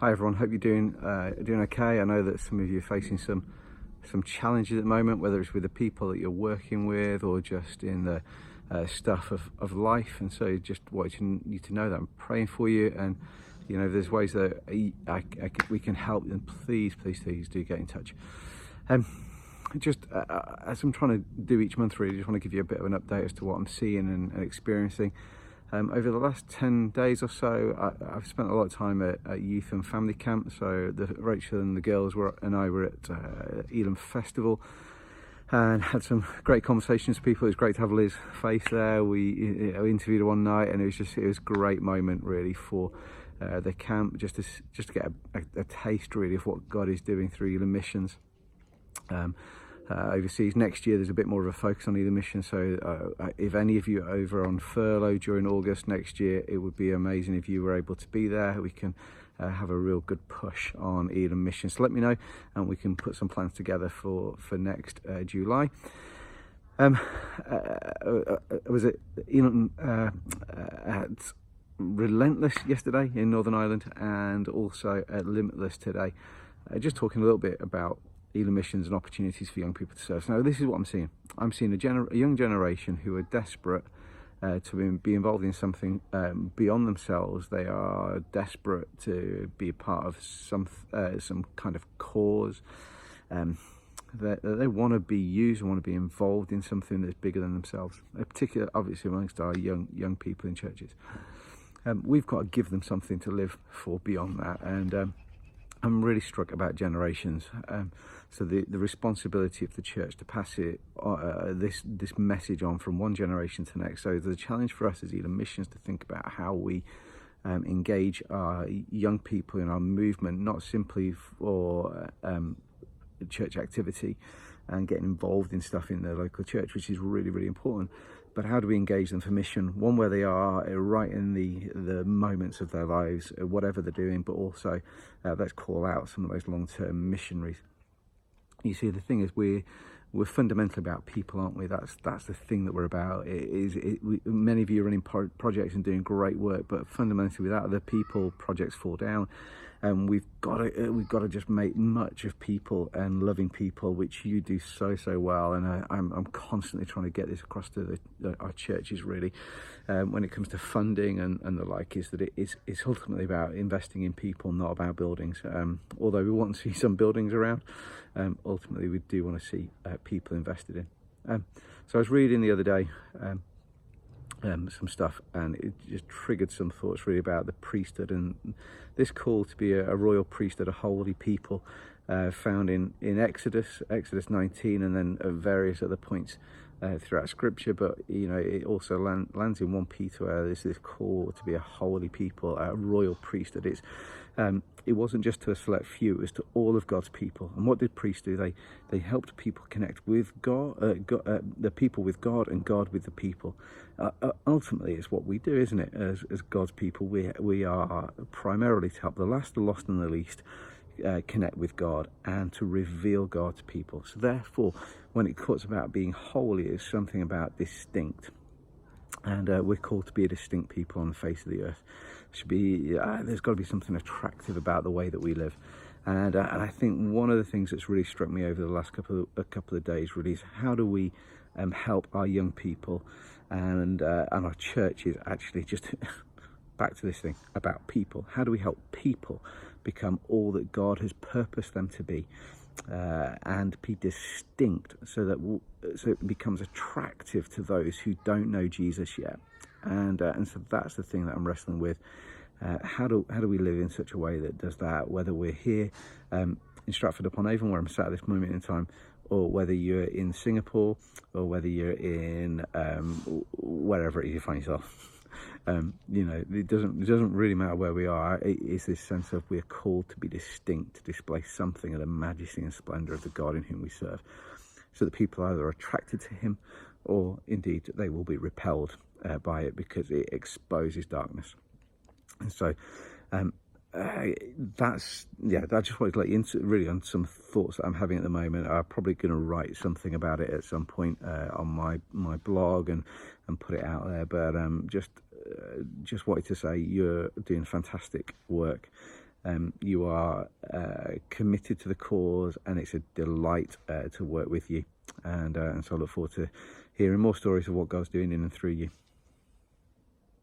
Hi everyone, hope you're doing okay. I know that some of you are facing some challenges at the moment, whether it's with the people that you're working with or just in the stuff of life. And so just wanting you to know that I'm praying for you, and if there's ways that we can help, then please do get in touch. Just as I'm trying to do each month, really just want to give you a bit of an update as to what I'm seeing and experiencing. Over the last 10 days or so, I've spent a lot of time at youth and family camp. So Rachel and the girls and I were at Elim Festival and had some great conversations with people. It was great to have Liz's face there. We interviewed her one night, and it was a great moment really for the camp, just to get a taste really of what God is doing through Elim Missions. Overseas. Next year there's a bit more of a focus on Elim Mission, so if any of you are over on furlough during August next year, it would be amazing if you were able to be there. We can have a real good push on Elim Mission, so let me know and we can put some plans together for next July. I was at Elim at Relentless yesterday in Northern Ireland, and also at Limitless today, just talking a little bit about Elim Missions and opportunities for young people to serve. So now this is what I'm seeing. I'm seeing a young generation who are desperate to be involved in something beyond themselves. They are desperate to be a part of some kind of cause. They want to be used and want to be involved in something that's bigger than themselves, particularly obviously amongst our young people in churches. We've got to give them something to live for beyond that, and I'm really struck about generations. So the responsibility of the church to pass it this message on from one generation to the next. So the challenge for us as Elim Missions to think about how we engage our young people in our movement, not simply for church activity and getting involved in stuff in the local church, which is really, really important, but how do we engage them for mission, one where they are right in the moments of their lives, whatever they're doing, but also let's call out some of those long-term missionaries. You see, the thing is, we're fundamentally about people, aren't we? That's the thing that we're about. Many of you are running projects and doing great work, but fundamentally, without the people, projects fall down. And we've got to just make much of people and loving people, which you do so well. And I'm constantly trying to get this across to our churches really, when it comes to funding and the like, is that it's ultimately about investing in people, not about buildings. Although we want to see some buildings around, ultimately we do want to see people invested in. So I was reading the other day some stuff, and it just triggered some thoughts really about the priesthood and this call to be a royal priesthood, a holy people, found in Exodus 19, and then at various other points throughout Scripture. But it also lands in 1 Peter, where there's this call to be a holy people, a royal priesthood. It wasn't just to a select few; it was to all of God's people. And what did priests do? They helped people connect with God, the people with God, and God with the people. Ultimately, it's what we do, isn't it? As God's people, we are primarily to help the last, the lost, and the least connect with God and to reveal God to people. So therefore, when it talks about being holy, it's something about distinct. And we're called to be a distinct people on the face of the earth. There's got to be something attractive about the way that we live. And I think one of the things that's really struck me over the last couple of days really is, how do we help our young people and our churches actually just back to this thing about people. How do we help people become all that God has purposed them to be, and be distinct, so it becomes attractive to those who don't know Jesus yet? And so that's the thing that I'm wrestling with. How do we live in such a way that does that? Whether we're here in Stratford-upon-Avon, where I'm sat at this moment in time, or whether you're in Singapore, or whether you're in wherever it is you find yourself. It doesn't really matter where we are. It is this sense of we're called to be distinct, to display something of the majesty and splendour of the God in whom we serve, so that people are either attracted to him, or indeed they will be repelled by it, because it exposes darkness. And so I just wanted to let you into really on some thoughts that I'm having at the moment. I'm probably going to write something about it at some point on my blog and put it out there. But just wanted to say you're doing fantastic work, You are committed to the cause, and it's a delight to work with you. And so I look forward to hearing more stories of what God's doing in and through you.